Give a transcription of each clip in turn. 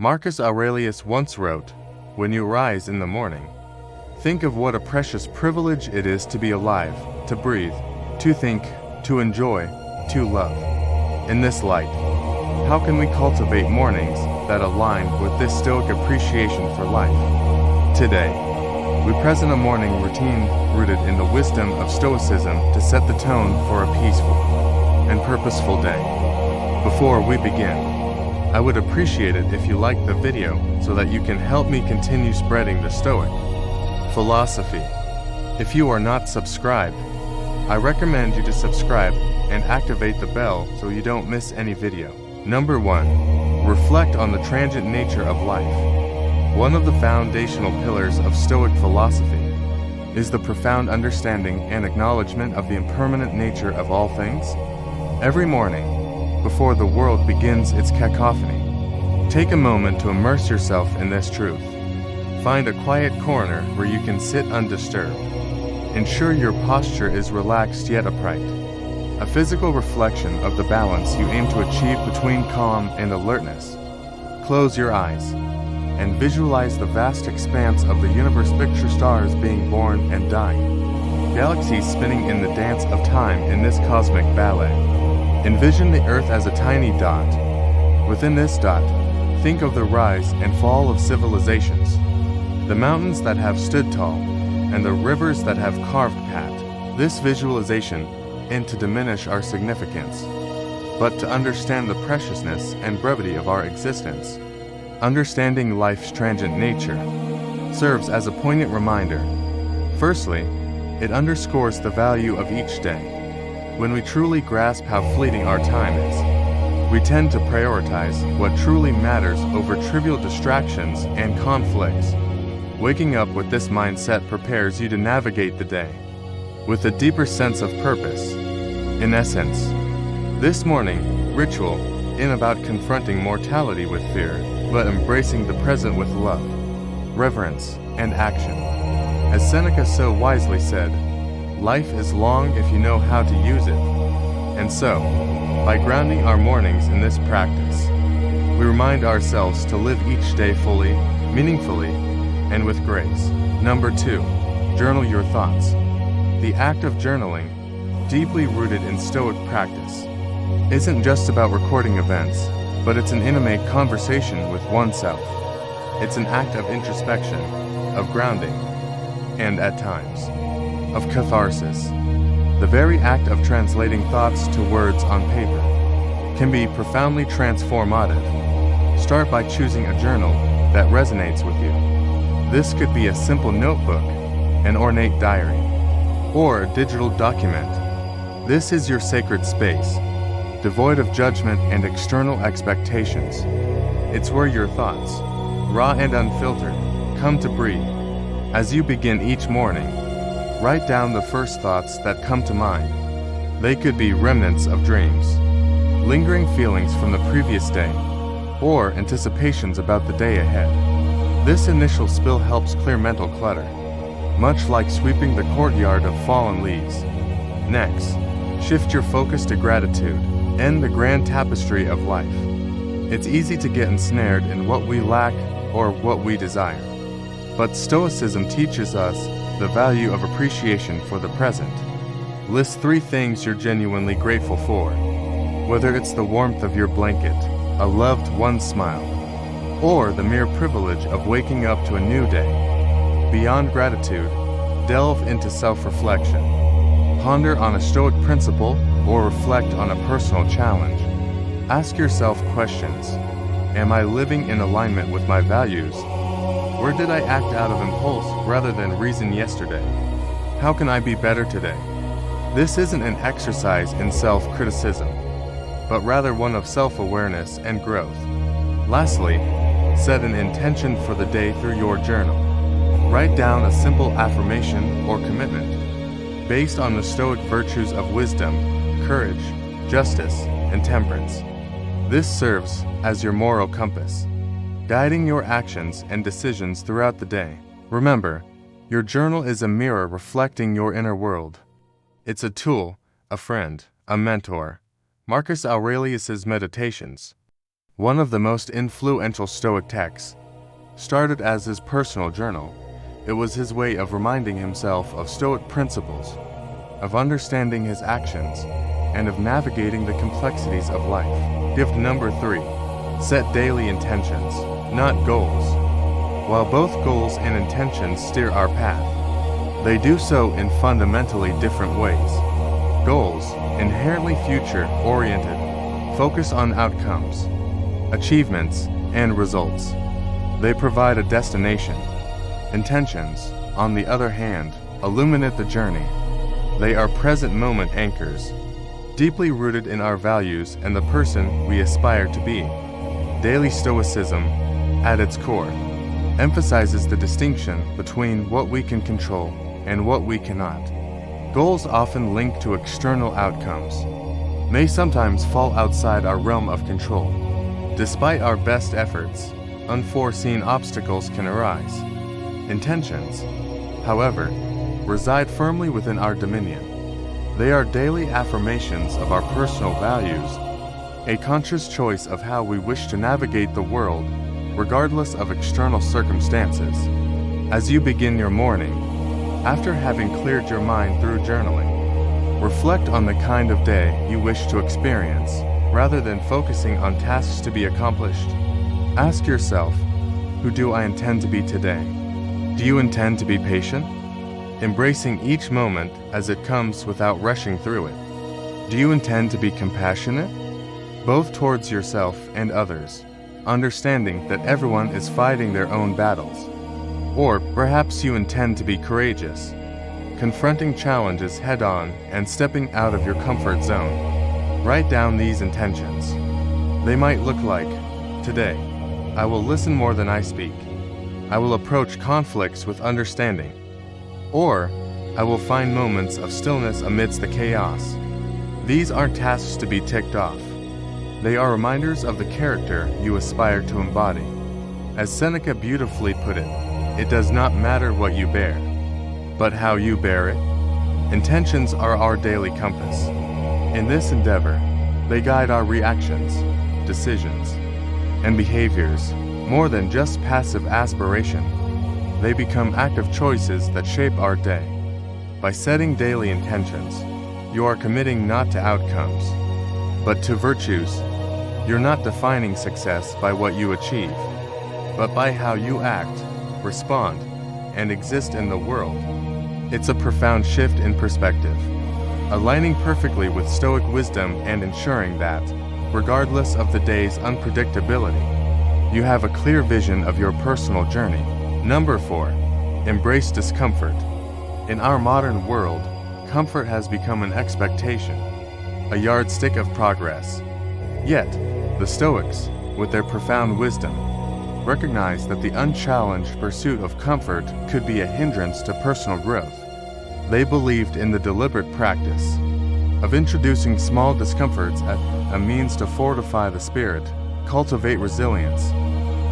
Marcus Aurelius once wrote, "When you rise in the morning, think of what a precious privilege it is to be alive, to breathe, to think, to enjoy, to love." In this light, how can we cultivate mornings that align with this Stoic appreciation for life? Today, we present a morning routine rooted in the wisdom of Stoicism to set the tone for a peaceful and purposeful day. Before we begin, I would appreciate it if you liked the video so that you can help me continue spreading the Stoic philosophy. If you are not subscribed, I recommend you to subscribe and activate the bell so you don't miss any video. Number 1. Reflect on the transient nature of life. One of the foundational pillars of Stoic philosophy is the profound understanding and acknowledgement of the impermanent nature of all things. Every morning, before the world begins its cacophony, take a moment to immerse yourself in this truth. Find a quiet corner where you can sit undisturbed. Ensure your posture is relaxed yet upright, a physical reflection of the balance you aim to achieve between calm and alertness. Close your eyes and visualize the vast expanse of the universe. Picture stars being born and dying, galaxies spinning in the dance of time in this cosmic ballet. Envision the Earth as a tiny dot. Within this dot, think of the rise and fall of civilizations, the mountains that have stood tall, and the rivers that have carved paths. This visualization isn't to diminish our significance, but to understand the preciousness and brevity of our existence. Understanding life's transient nature serves as a poignant reminder. Firstly, it underscores the value of each day. When we truly grasp how fleeting our time is, we tend to prioritize what truly matters over trivial distractions and conflicts. Waking up with this mindset prepares you to navigate the day with a deeper sense of purpose. In essence, this morning ritual isn't about confronting mortality with fear, but embracing the present with love, reverence, and action. As Seneca so wisely said, "Life is long if you know how to use it." And so, by grounding our mornings in this practice, we remind ourselves to live each day fully, meaningfully, and with grace. Number 2. Journal your thoughts. The act of journaling, deeply rooted in Stoic practice, isn't just about recording events, but it's an intimate conversation with oneself. It's an act of introspection, of grounding, and at times, of catharsis. The very act of translating thoughts to words on paper can be profoundly transformative. Start by choosing a journal that resonates with you. This could be a simple notebook, an ornate diary, or a digital document. This is your sacred space, devoid of judgment and external expectations. It's where your thoughts, raw and unfiltered, come to breathe. As you begin each morning, write down the first thoughts that come to mind. They could be remnants of dreams, lingering feelings from the previous day, or anticipations about the day ahead. This initial spill helps clear mental clutter, much like sweeping the courtyard of fallen leaves. Next, shift your focus to gratitude and the grand tapestry of life. It's easy to get ensnared in what we lack or what we desire, but Stoicism teaches us the value of appreciation for the present. List 3 things you're genuinely grateful for, whether it's the warmth of your blanket, a loved one's smile, or the mere privilege of waking up to a new day. Beyond gratitude, delve into self-reflection. Ponder on a Stoic principle or reflect on a personal challenge. Ask yourself questions. Am I living in alignment with my values? Where did I act out of impulse rather than reason yesterday? How can I be better today? This isn't an exercise in self-criticism, but rather one of self-awareness and growth. Lastly, set an intention for the day through your journal. Write down a simple affirmation or commitment based on the Stoic virtues of wisdom, courage, justice, and temperance. This serves as your moral compass, guiding your actions and decisions throughout the day. Remember, your journal is a mirror reflecting your inner world. It's a tool, a friend, a mentor. Marcus Aurelius's Meditations. one of the most influential Stoic texts. Started as his personal journal, it was his way of reminding himself of Stoic principles, of understanding his actions, and of navigating the complexities of life. Gift number 3. Set daily intentions, not goals. While both goals and intentions steer our path, they do so in fundamentally different ways. Goals, inherently future-oriented, focus on outcomes, achievements, and results. They provide a destination. Intentions, on the other hand, illuminate the journey. They are present moment anchors, deeply rooted in our values and the person we aspire to be. Daily Stoicism, at its core, emphasizes the distinction between what we can control and what we cannot. Goals often linked to external outcomes may sometimes fall outside our realm of control. Despite our best efforts, unforeseen obstacles can arise. Intentions, however, reside firmly within our dominion. They are daily affirmations of our personal values, a conscious choice of how we wish to navigate the world, regardless of external circumstances. As you begin your morning, after having cleared your mind through journaling, reflect on the kind of day you wish to experience, rather than focusing on tasks to be accomplished. Ask yourself, who do I intend to be today? Do you intend to be patient, embracing each moment as it comes without rushing through it? Do you intend to be compassionate, both towards yourself and others, understanding that everyone is fighting their own battles? Or perhaps you intend to be courageous, confronting challenges head-on and stepping out of your comfort zone. Write down these intentions. They might look like, today, I will listen more than I speak. I will approach conflicts with understanding. Or, I will find moments of stillness amidst the chaos. These aren't tasks to be ticked off. They are reminders of the character you aspire to embody. As Seneca beautifully put it does not matter what you bear, but how you bear it. Intentions are our daily compass. In this endeavor, they guide our reactions, decisions, and behaviors more than just passive aspiration. They become active choices that shape our day. By setting daily intentions, you are committing not to outcomes, but to virtues. You're not defining success by what you achieve, but by how you act, respond, and exist in the world. It's a profound shift in perspective, aligning perfectly with Stoic wisdom and ensuring that, regardless of the day's unpredictability, you have a clear vision of your personal journey. Number 4. Embrace discomfort. In our modern world, comfort has become an expectation, a yardstick of progress. Yet, the Stoics, with their profound wisdom, recognized that the unchallenged pursuit of comfort could be a hindrance to personal growth. They believed in the deliberate practice of introducing small discomforts as a means to fortify the spirit, cultivate resilience,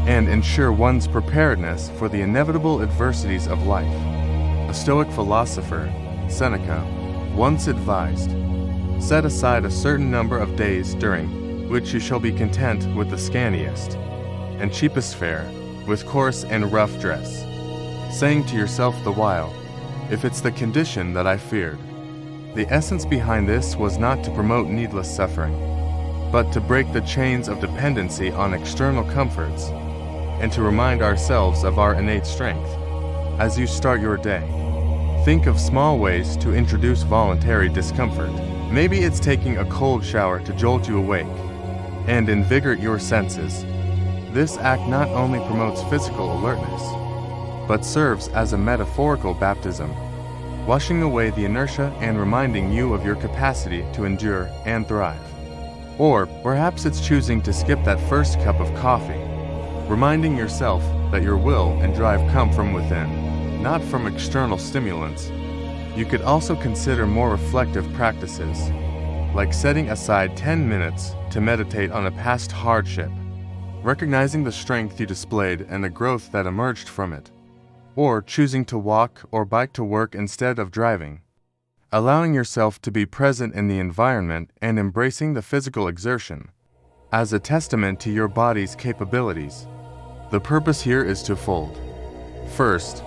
and ensure one's preparedness for the inevitable adversities of life. A Stoic philosopher, Seneca, once advised, "Set aside a certain number of days during which you shall be content with the scantiest and cheapest fare, with coarse and rough dress, saying to yourself the while, if it's the condition that I feared." The essence behind this was not to promote needless suffering, but to break the chains of dependency on external comforts, and to remind ourselves of our innate strength. As you start your day, think of small ways to introduce voluntary discomfort. Maybe it's taking a cold shower to jolt you awake and invigorate your senses. This act not only promotes physical alertness, but serves as a metaphorical baptism, washing away the inertia and reminding you of your capacity to endure and thrive. Or perhaps it's choosing to skip that first cup of coffee, reminding yourself that your will and drive come from within, not from external stimulants. You could also consider more reflective practices, like setting aside 10 minutes to meditate on a past hardship, recognizing the strength you displayed and the growth that emerged from it, or choosing to walk or bike to work instead of driving, allowing yourself to be present in the environment and embracing the physical exertion. as a testament to your body's capabilities. The purpose here is twofold. First,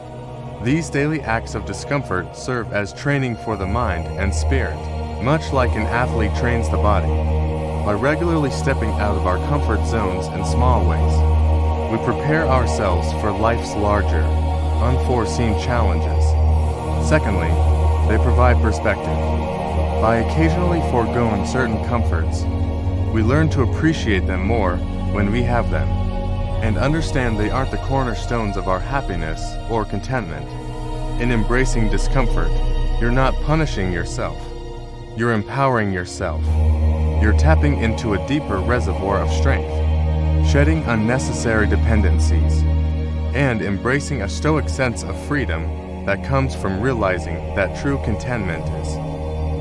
these daily acts of discomfort serve as training for the mind and spirit, much like an athlete trains the body. By regularly stepping out of our comfort zones in small ways, we prepare ourselves for life's larger, unforeseen challenges. Secondly, they provide perspective. By occasionally foregoing certain comforts, we learn to appreciate them more when we have them, and understand they aren't the cornerstones of our happiness or contentment. In embracing discomfort, you're not punishing yourself. You're empowering yourself. You're tapping into a deeper reservoir of strength, shedding unnecessary dependencies, and embracing a stoic sense of freedom that comes from realizing that true contentment is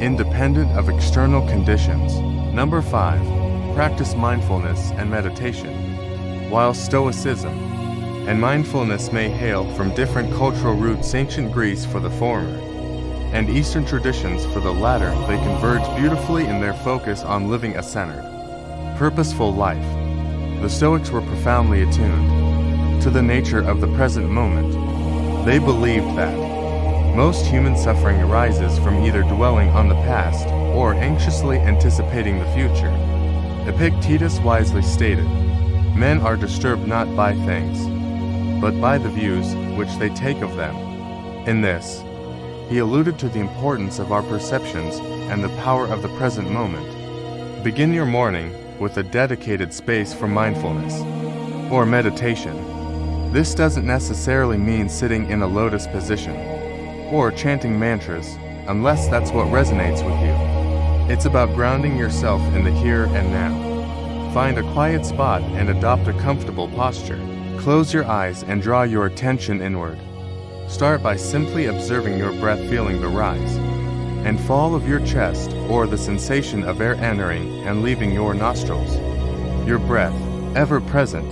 independent of external conditions. Number 5, practice mindfulness and meditation. While Stoicism and mindfulness may hail from different cultural roots, ancient Greece for the former, and Eastern traditions for the latter, they converge beautifully in their focus on living a centered, purposeful life. The Stoics were profoundly attuned to the nature of the present moment. They believed that most human suffering arises from either dwelling on the past or anxiously anticipating the future. Epictetus wisely stated, "Men are disturbed not by things, but by the views which they take of them." In this, he alluded to the importance of our perceptions and the power of the present moment. Begin your morning with a dedicated space for mindfulness or meditation. This doesn't necessarily mean sitting in a lotus position or chanting mantras, unless that's what resonates with you. It's about grounding yourself in the here and now. Find a quiet spot and adopt a comfortable posture. Close your eyes and draw your attention inward. Start by simply observing your breath, feeling the rise and fall of your chest or the sensation of air entering and leaving your nostrils. Your breath, ever present,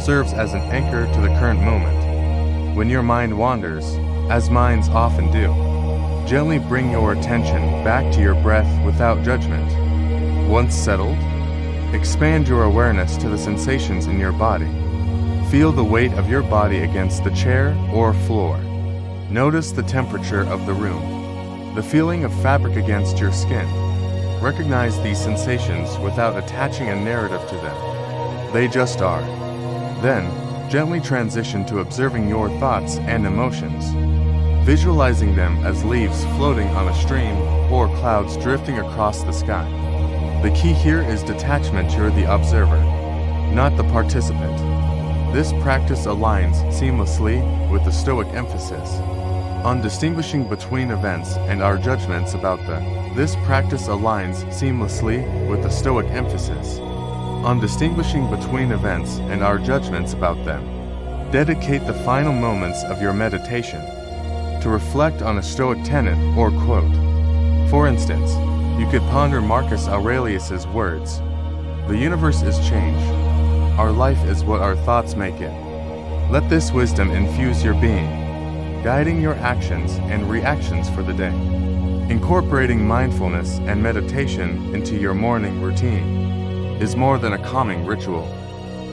serves as an anchor to the current moment. When your mind wanders, as minds often do, gently bring your attention back to your breath without judgment. Once settled, expand your awareness to the sensations in your body. Feel the weight of your body against the chair or floor. Notice the temperature of the room, the feeling of fabric against your skin. Recognize these sensations without attaching a narrative to them. They just are. Then, gently transition to observing your thoughts and emotions, visualizing them as leaves floating on a stream or clouds drifting across the sky. The key here is detachment. You're the observer, not the participant. This practice aligns seamlessly with the Stoic emphasis on distinguishing between events and our judgments about them. This practice aligns seamlessly with the Stoic emphasis on distinguishing between events and our judgments about them. Dedicate the final moments of your meditation to reflect on a Stoic tenet or quote. For instance, you could ponder Marcus Aurelius's words, "The universe is change. Our life is what our thoughts make it." Let this wisdom infuse your being, guiding your actions and reactions for the day. Incorporating mindfulness and meditation into your morning routine is more than a calming ritual.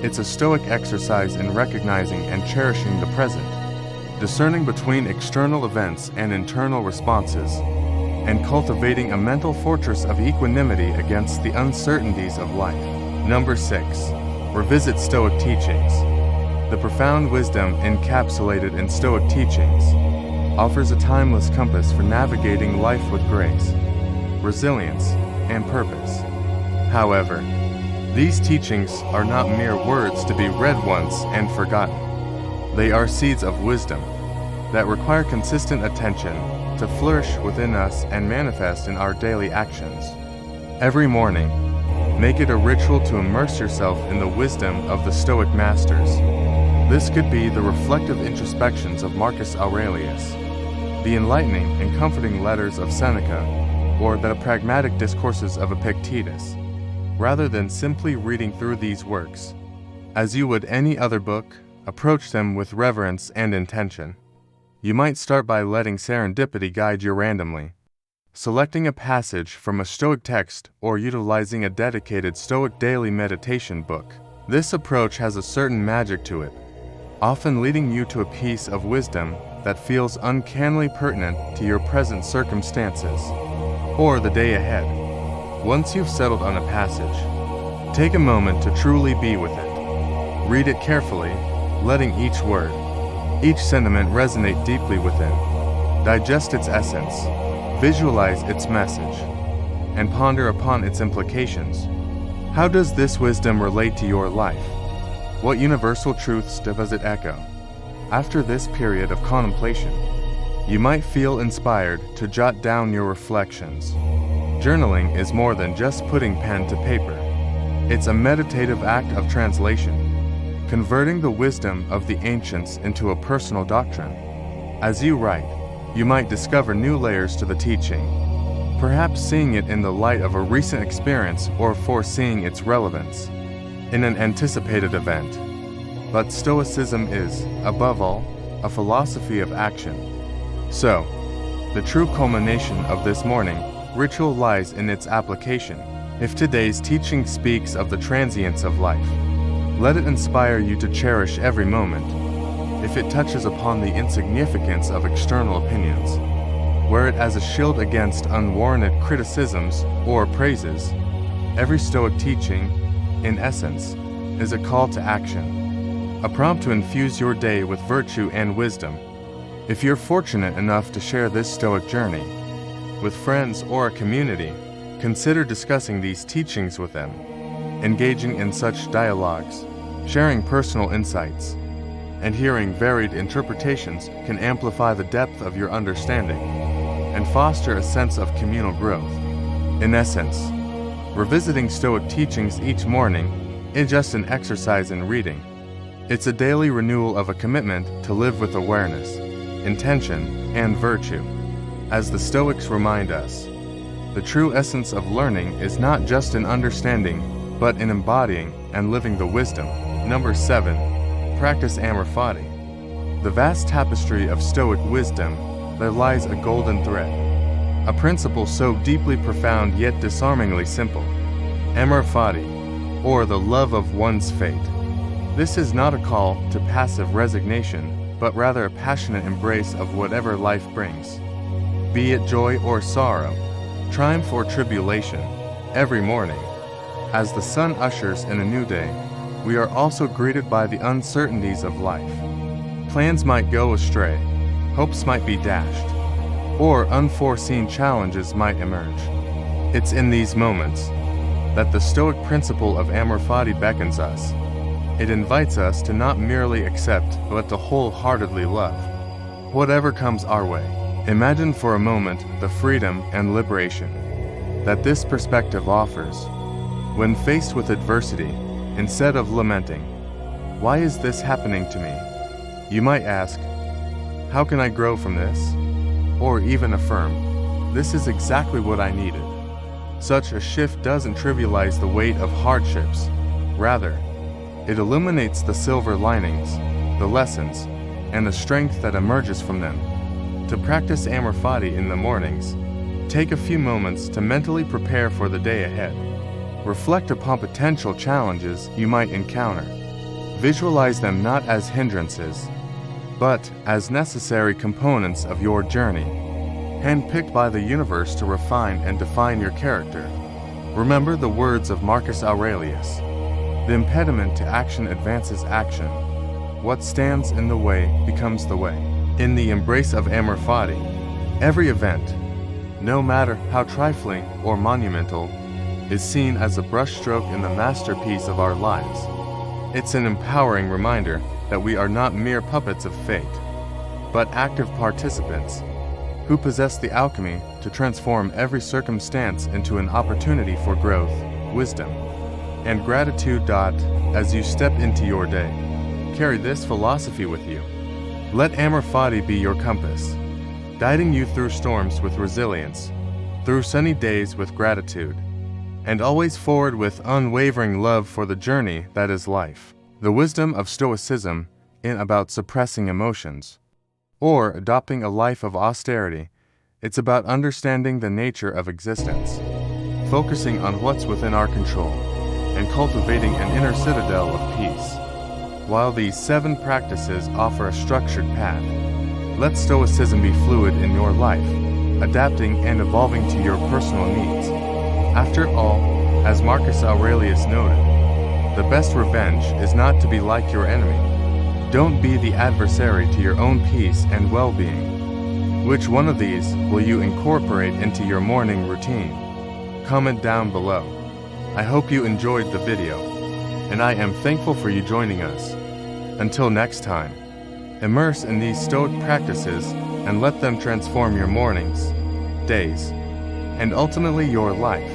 It's a Stoic exercise in recognizing and cherishing the present, discerning between external events and internal responses, and cultivating a mental fortress of equanimity against the uncertainties of life. Number 6. Revisit Stoic teachings. The profound wisdom encapsulated in Stoic teachings offers a timeless compass for navigating life with grace, resilience, and purpose. However, these teachings are not mere words to be read once and forgotten. They are seeds of wisdom that require consistent attention to flourish within us and manifest in our daily actions. Every morning, make it a ritual to immerse yourself in the wisdom of the Stoic masters. This could be the reflective introspections of Marcus Aurelius, the enlightening and comforting letters of Seneca, or the pragmatic discourses of Epictetus. Rather than simply reading through these works, as you would any other book, approach them with reverence and intention. You might start by letting serendipity guide you randomly, selecting a passage from a Stoic text or utilizing a dedicated Stoic daily meditation book. This approach has a certain magic to it, often leading you to a piece of wisdom that feels uncannily pertinent to your present circumstances or the day ahead. Once you've settled on a passage, take a moment to truly be with it. Read it carefully, letting each word, each sentiment resonate deeply within. Digest its essence, visualize its message, and ponder upon its implications. How does this wisdom relate to your life? What universal truths does it echo? After this period of contemplation, you might feel inspired to jot down your reflections. Journaling is more than just putting pen to paper. It's a meditative act of translation, converting the wisdom of the ancients into a personal doctrine. As you write, you might discover new layers to the teaching, perhaps seeing it in the light of a recent experience or foreseeing its relevance in an anticipated event. But Stoicism is, above all, a philosophy of action. So, the true culmination of this morning ritual lies in its application. If today's teaching speaks of the transience of life, let it inspire you to cherish every moment. If it touches upon the insignificance of external opinions, wear it as a shield against unwarranted criticisms or praises. Every Stoic teaching, in essence, is a call to action, a prompt to infuse your day with virtue and wisdom. If you're fortunate enough to share this Stoic journey with friends or a community, consider discussing these teachings with them. Engaging in such dialogues, sharing personal insights, and hearing varied interpretations can amplify the depth of your understanding and foster a sense of communal growth. In essence, revisiting Stoic teachings each morning isn't just an exercise in reading. It's a daily renewal of a commitment to live with awareness, intention, and virtue. As the Stoics remind us, the true essence of learning is not just in understanding, but in embodying and living the wisdom. Number 7. Practice amor fati. The vast tapestry of Stoic wisdom, there lies a golden thread, a principle so deeply profound yet disarmingly simple. Amor fati, or the love of one's fate. This is not a call to passive resignation, but rather a passionate embrace of whatever life brings. Be it joy or sorrow, triumph or tribulation, every morning, as the sun ushers in a new day, we are also greeted by the uncertainties of life. Plans might go astray, hopes might be dashed, or unforeseen challenges might emerge. It's in these moments that the Stoic principle of amor fati beckons us. It invites us to not merely accept, but to wholeheartedly love whatever comes our way. Imagine for a moment the freedom and liberation that this perspective offers. When faced with adversity, instead of lamenting, "Why is this happening to me?" you might ask, "How can I grow from this?" Or even affirm, "This is exactly what I needed." Such a shift doesn't trivialize the weight of hardships. Rather, it illuminates the silver linings, the lessons, and the strength that emerges from them. To practice amor fati in the mornings, take a few moments to mentally prepare for the day ahead. Reflect upon potential challenges you might encounter. Visualize them not as hindrances, but as necessary components of your journey, handpicked by the universe to refine and define your character. Remember the words of Marcus Aurelius: "The impediment to action advances action. What stands in the way becomes the way." In the embrace of amor fati, every event, no matter how trifling or monumental, is seen as a brushstroke in the masterpiece of our lives. It's an empowering reminder that we are not mere puppets of fate, but active participants who possess the alchemy to transform every circumstance into an opportunity for growth, wisdom, and gratitude. As you step into your day, carry this philosophy with you. Let amor fati be your compass, guiding you through storms with resilience, through sunny days with gratitude, and always forward with unwavering love for the journey that is life. The wisdom of Stoicism isn't about suppressing emotions or adopting a life of austerity. It's about understanding the nature of existence, focusing on what's within our control, and cultivating an inner citadel of peace. While these 7 practices offer a structured path, let Stoicism be fluid in your life, adapting and evolving to your personal needs. After all, as Marcus Aurelius noted, the best revenge is not to be like your enemy. Don't be the adversary to your own peace and well-being. Which one of these will you incorporate into your morning routine? Comment down below. I hope you enjoyed the video, and I am thankful for you joining us. Until next time, immerse in these Stoic practices and let them transform your mornings, days, and ultimately your life.